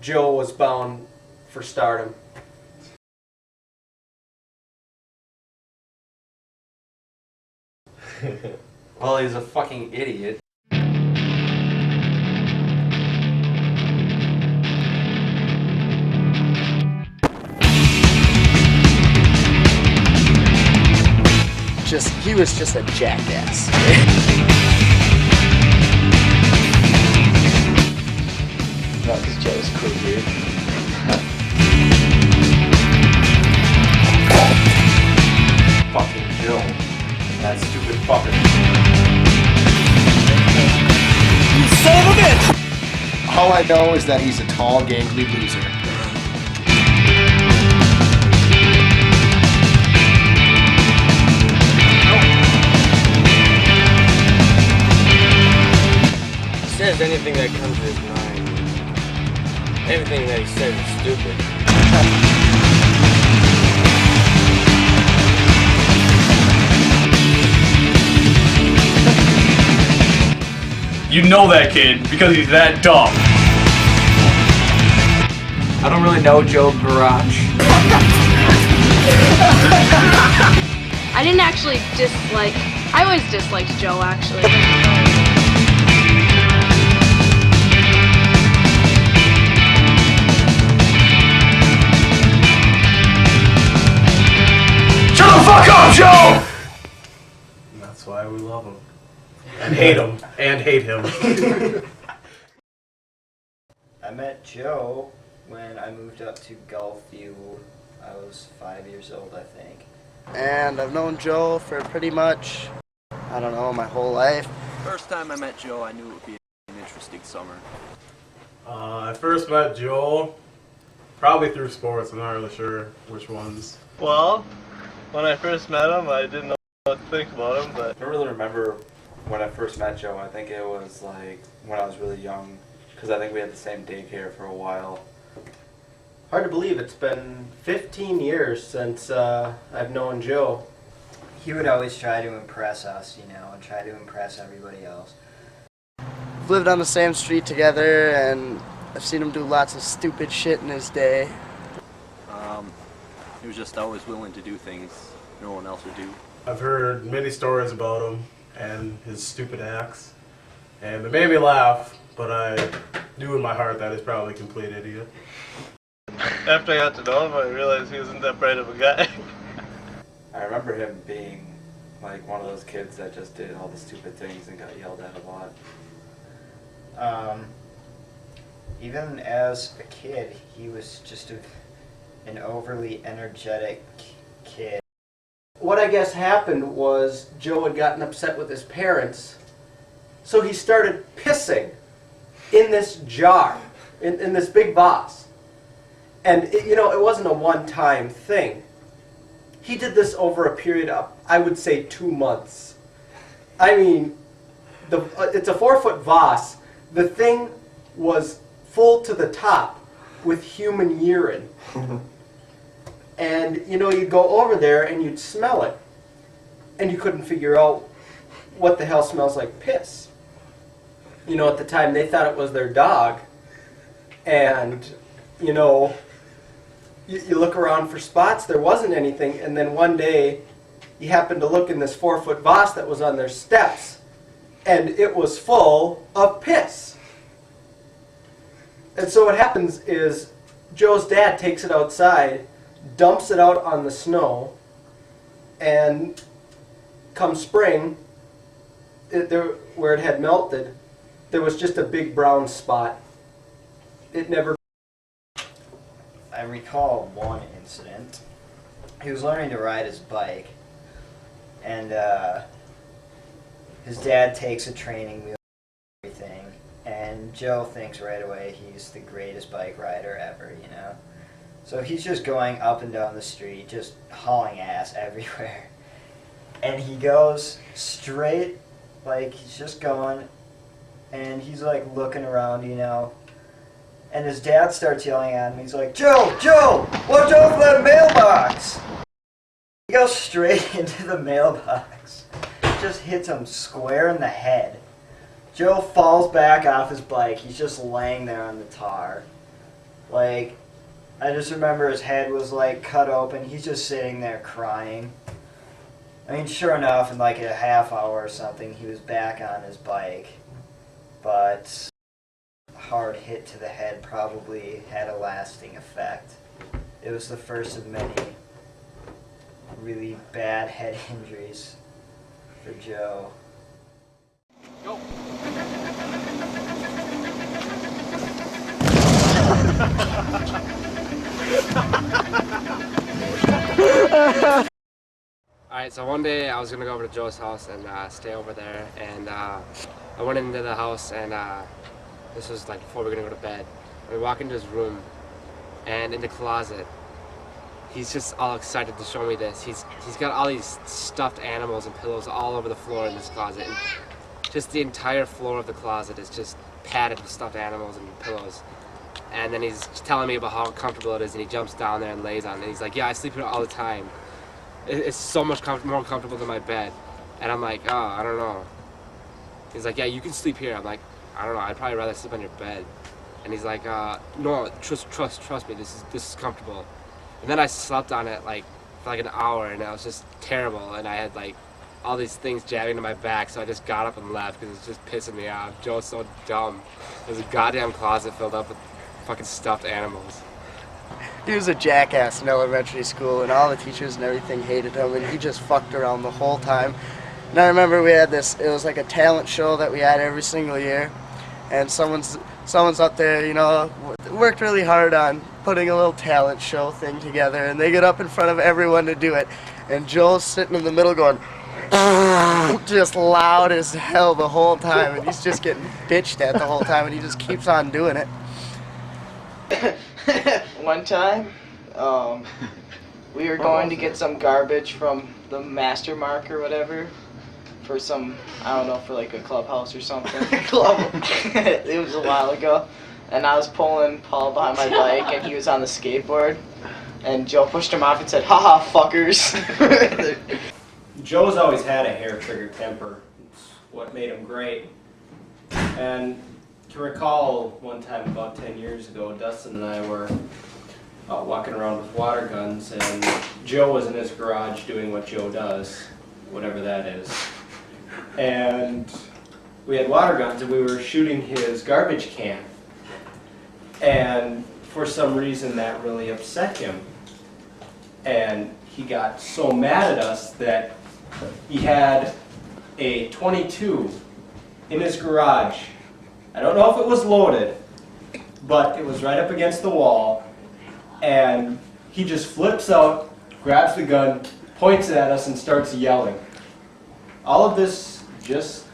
Joe was bound for stardom. Well, he's a fucking idiot. He was just a jackass. No, because Joe's cool, dude. Fucking Joe. That stupid fucker. You son of a bitch! All I know is that he's a tall, gangly loser. He says anything that comes to his mind. Everything that he says is stupid. You know that kid because he's that dumb. I don't really know Joe Gretsch. I didn't actually dislike... I always disliked Joe, actually. Shut the fuck up, Joe! And that's why we love him. And hate him. And hate him. I met Joe when I moved up to Gulfview. I was 5 years old, I think. And I've known Joe for pretty much, I don't know, my whole life. First time I met Joe, I knew it would be an interesting summer. I first met Joel probably through sports. I'm not really sure which ones. Well, when I first met him, I didn't know what to think about him, but I don't really remember when I first met Joe. I think it was like when I was really young, because I think we had the same daycare for a while. Hard to believe it's been 15 years since I've known Joe. He would always try to impress us, you know, and try to impress everybody else. We've lived on the same street together, and I've seen him do lots of stupid shit in his day. He was just always willing to do things no one else would do. I've heard many stories about him and his stupid acts, and it made me laugh, but I knew in my heart that he's probably a complete idiot. after I got to know him, I realized he wasn't that bright of a guy. I remember him being like one of those kids that just did all the stupid things and got yelled at a lot. Even as a kid, he was just an overly energetic kid. What I guess happened was Joe had gotten upset with his parents, so he started pissing in this jar, in this big vase. And it wasn't a one-time thing. He did this over a period of, I would say, 2 months. I mean, it's a 4-foot vase. The thing was full to the top with human urine. And, you'd go over there and you'd smell it. And you couldn't figure out what the hell smells like piss. At the time they thought it was their dog. And, you look around for spots, there wasn't anything. And then one day, you happened to look in this 4-foot vase that was on their steps. And it was full of piss. And so what happens is Joe's dad takes it outside, dumps it out on the snow, and come spring, where it had melted, there was just a big brown spot. It never... I recall one incident. He was learning to ride his bike, and his dad takes a training wheel and everything, and Joe thinks right away he's the greatest bike rider ever, So he's just going up and down the street, just hauling ass everywhere. And he goes straight, like he's just going, and he's like looking around, And his dad starts yelling at him. He's like, Joe, watch out for that mailbox! He goes straight into the mailbox. Just hits him square in the head. Joe falls back off his bike. He's just laying there on the tar. Like, I just remember his head was like cut open. He's just sitting there crying. I mean, sure enough, in like a half hour or something, he was back on his bike. But a hard hit to the head probably had a lasting effect. It was the first of many really bad head injuries for Joe. Go. Alright, so one day I was gonna go over to Joe's house and stay over there, and I went into the house, and this was like before we were gonna go to bed. We walk into his room, and in the closet, he's just all excited to show me this. He's got all these stuffed animals and pillows all over the floor in this closet, and just the entire floor of the closet is just padded with stuffed animals and pillows. And then he's telling me about how comfortable it is, and he jumps down there and lays on it. He's like, yeah, I sleep here all the time. It's so much more comfortable than my bed. And I'm like, oh, I don't know. He's like, yeah, you can sleep here. I'm like, I don't know, I'd probably rather sleep on your bed. And he's like, no, trust me, this is comfortable. And then I slept on it like for like an hour, and it was just terrible. And I had like all these things jabbing to my back, so I just got up and left because it was just pissing me off. Joe's so dumb. There's a goddamn closet filled up with fucking stuffed animals. He was a jackass in elementary school, and all the teachers and everything hated him, and he just fucked around the whole time. And I remember we had this, it was like a talent show that we had every single year, and someone's up there, you know, worked really hard on putting a little talent show thing together, and they get up in front of everyone to do it, and Joel's sitting in the middle going, just loud as hell the whole time, and he's just getting bitched at the whole time, and he just keeps on doing it. One time, we were going to get some garbage from the Master Mark or whatever for some, I don't know, for like a clubhouse or something. It was a while ago. And I was pulling Paul behind my bike, and he was on the skateboard. And Joe pushed him off and said, haha, fuckers. Joe's always had a hair-trigger temper. It's what made him great. And to recall one time about 10 years ago, Dustin and I were walking around with water guns, and Joe was in his garage doing what Joe does, whatever that is. And we had water guns, and we were shooting his garbage can. And for some reason that really upset him. And he got so mad at us that he had a .22 in his garage. I don't know if it was loaded, but it was right up against the wall, and he just flips out, grabs the gun, points it at us, and starts yelling. All of this just